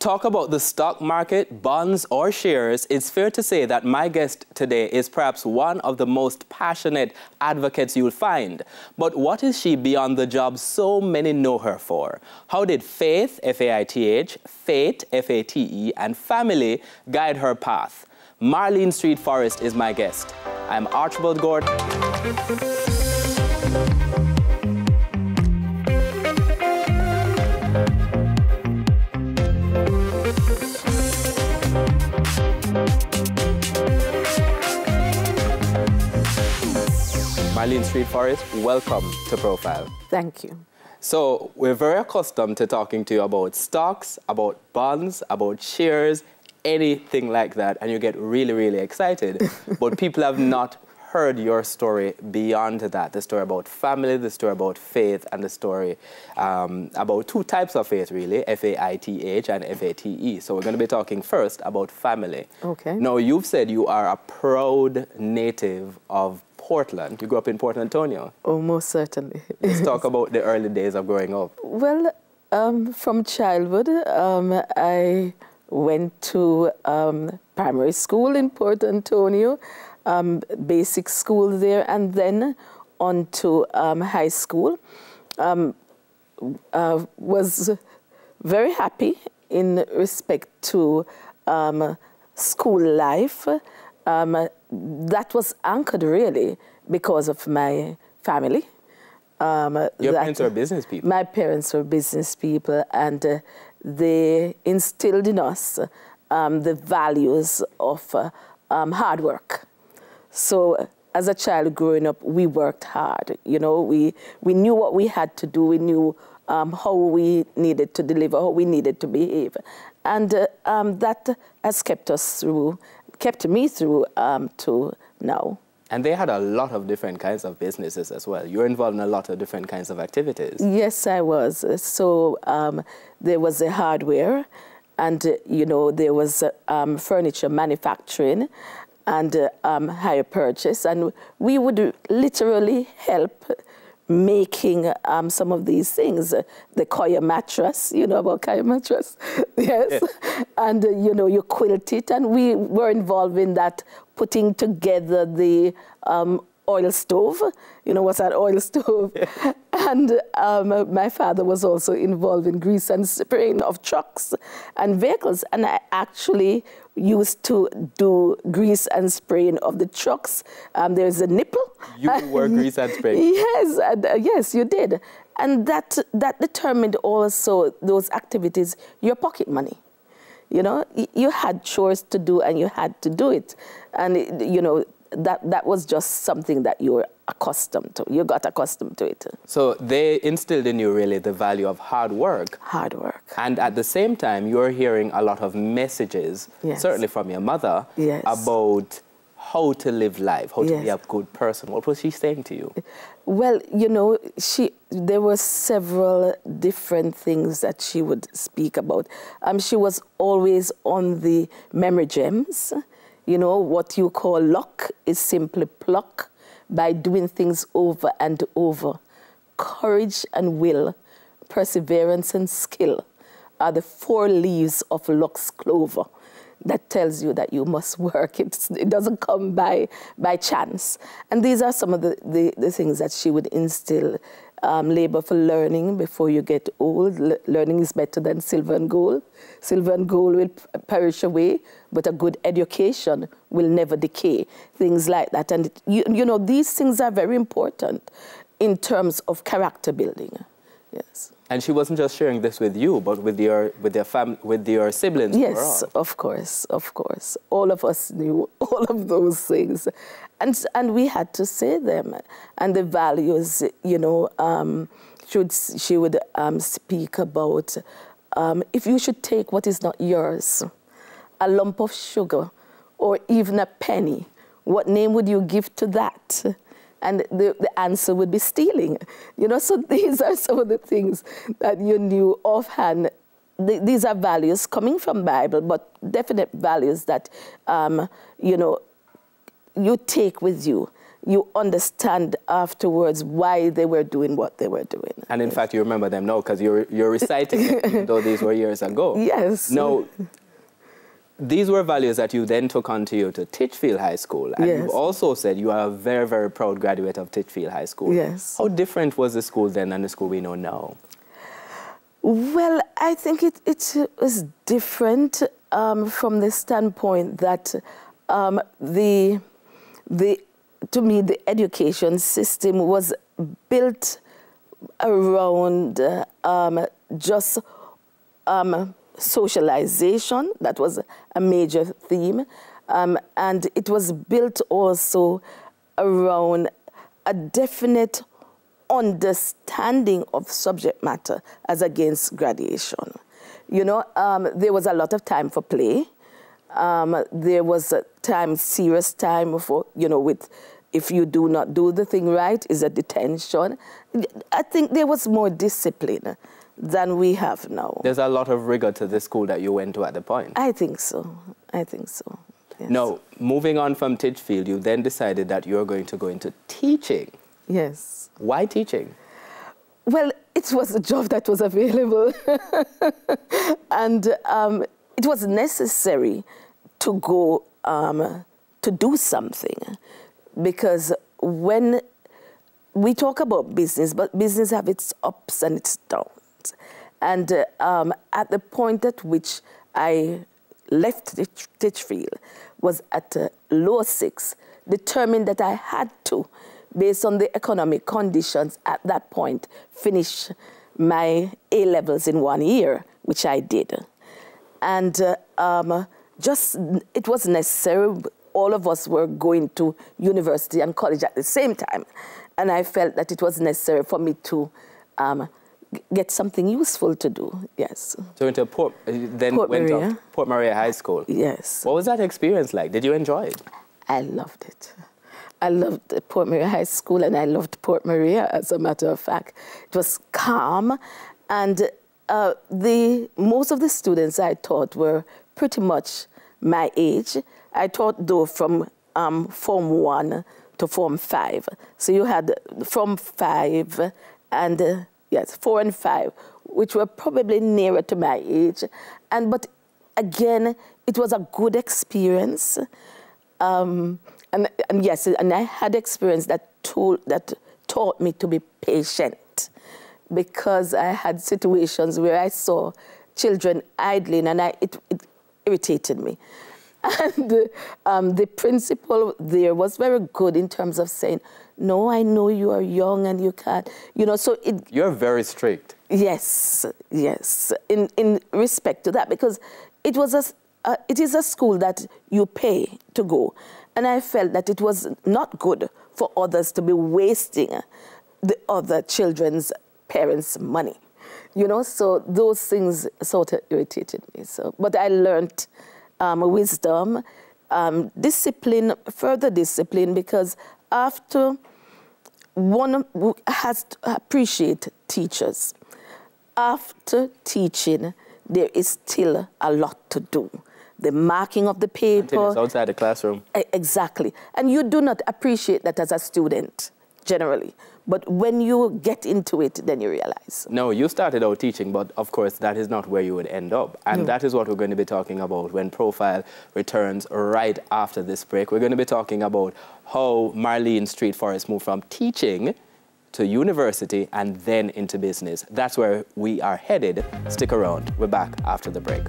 talk about the stock market, bonds or shares, it's fair to say that my guest today is perhaps one of the most passionate advocates you'll find. But what is she beyond the job so many know her for? How did faith, F-A-I-T-H, fate, F-A-T-E, and family guide her path? Marlene Street Forrest is my guest. I'm Archibald Gord. Marlene Street Forrest, welcome to Profile. Thank you. So we're very accustomed to talking to you about stocks, about bonds, about shares, anything like that, and you get really, really excited. But people have not heard your story beyond that, the story about family, the story about faith, and the story about two types of faith, really, F-A-I-T-H and F-A-T-E. So we're going to be talking first about family. Okay. Now, you've said you are a proud native of Portland. You grew up in Port Antonio. Oh, most certainly. Let's talk about the early days of growing up. Well, from childhood, I went to primary school in Port Antonio, basic school there, and then on to high school. Was very happy in respect to school life. That was anchored really because of my family. Your parents are business people? My parents were business people, and they instilled in us the values of hard work. So as a child growing up, we worked hard. You know, we knew what we had to do. We knew how we needed to deliver, how we needed to behave. And that has kept me through to now. And they had a lot of different kinds of businesses as well. You're involved in a lot of different kinds of activities. Yes, I was. So there was a hardware, and you know, there was furniture manufacturing and hire purchase, and we would literally help making some of these things. The Koya mattress, you know about Koya mattress? Yes. And, you know, you quilt it, and we were involved in that, putting together the oil stove. You know what's that oil stove? Yeah. And my father was also involved in grease and spraying of trucks and vehicles. And I actually used to do grease and spraying of the trucks. There's a nipple. You were grease and spraying? Yes, yes, you did. And that determined also those activities, your pocket money. You know, you had chores to do and you had to do it. And, you know, that was just something that you were accustomed to. You got accustomed to it. So they instilled in you really the value of hard work. Hard work. And at the same time, you're hearing a lot of messages, yes, certainly from your mother, yes, about how to live life, how to be a good person. What was she saying to you? Well, you know, there were several different things that she would speak about. She was always on the memory gems. You know, what you call luck is simply pluck by doing things over and over. Courage and will, perseverance and skill are the 4 leaves of luck's clover that tells you that you must work. It doesn't come by chance. And these are some of the things that she would instill. Labor for learning before you get old. Learning is better than silver and gold. Silver and gold will perish away, but a good education will never decay. Things like that. And you know, these things are very important in terms of character building. Yes. And she wasn't just sharing this with you, but with your siblings. Yes, of course, of course. All of us knew all of those things, and we had to say them. And the values, you know, she would speak about if you should take what is not yours, a lump of sugar, or even a penny, what name would you give to that? And the answer would be stealing. You know, so these are some of the things that you knew offhand. These are values coming from Bible, but definite values that, you know, you take with you. you understand afterwards why they were doing what they were doing. And in fact, you remember them now because you're reciting it, even though these were years ago. Yes. Now, these were values that you then took on to you to Titchfield High School. And Yes. you also said you are a very, very proud graduate of Titchfield High School. Yes. How different was the school then than the school we know now? Well, I think it was different from the standpoint that to me, the education system was built around just socialization. That was a major theme. And it was built also around a definite understanding of subject matter as against graduation. You know, there was a lot of time for play. There was a time, serious time for, you know, with if you do not do the thing right, is a detention. I think there was more discipline than we have now. There's a lot of rigor to the school that you went to at the point. I think so. I think so. Yes. Now, moving on from Titchfield, you then decided that you're going to go into teaching. Yes. Why teaching? Well, it was a job that was available. And it was necessary to go to do something. Because when we talk about business, but business have its ups and its downs. And at the point at which I left Titchfield was at low 6, determined that I had to, based on the economic conditions at that point, finish my A-levels in 1 year, which I did. And it was necessary. All of us were going to university and college at the same time. And I felt that it was necessary for me to get something useful to do, yes. So into Port Maria High School. Yes. What was that experience like? Did you enjoy it? I loved it. I loved Port Maria High School, and I loved Port Maria, as a matter of fact. It was calm, and most of the students I taught were pretty much my age. I taught, though, from Form 1 to Form 5. So you had Form 5 and, 4 and 5, which were probably nearer to my age. But again, it was a good experience. And I had experience that taught me to be patient, because I had situations where I children idling, and it irritated me. And the principal there was very good in terms of saying, no, I know you are young and you can't, you know, so it... You're very strict. Yes, yes, in respect to that, because it is a school that you pay to go. And I felt that it was not good for others to be wasting the other children's parents' money. You know, so those things sort of irritated me. So, but I learned wisdom, discipline, further discipline, because after one has to appreciate teachers. After teaching, there is still a lot to do. The marking of the paper. Until it's outside the classroom. Exactly. And you do not appreciate that as a student, generally. But when you get into it, then you realize. No, you started out teaching, but of course that is not where you would end up. And that is what we're going to be talking about when Profile returns right after this break. We're going to be talking about how Marlene Street Forrest moved from teaching to university and then into business. That's where we are headed. Stick around. We're back after the break.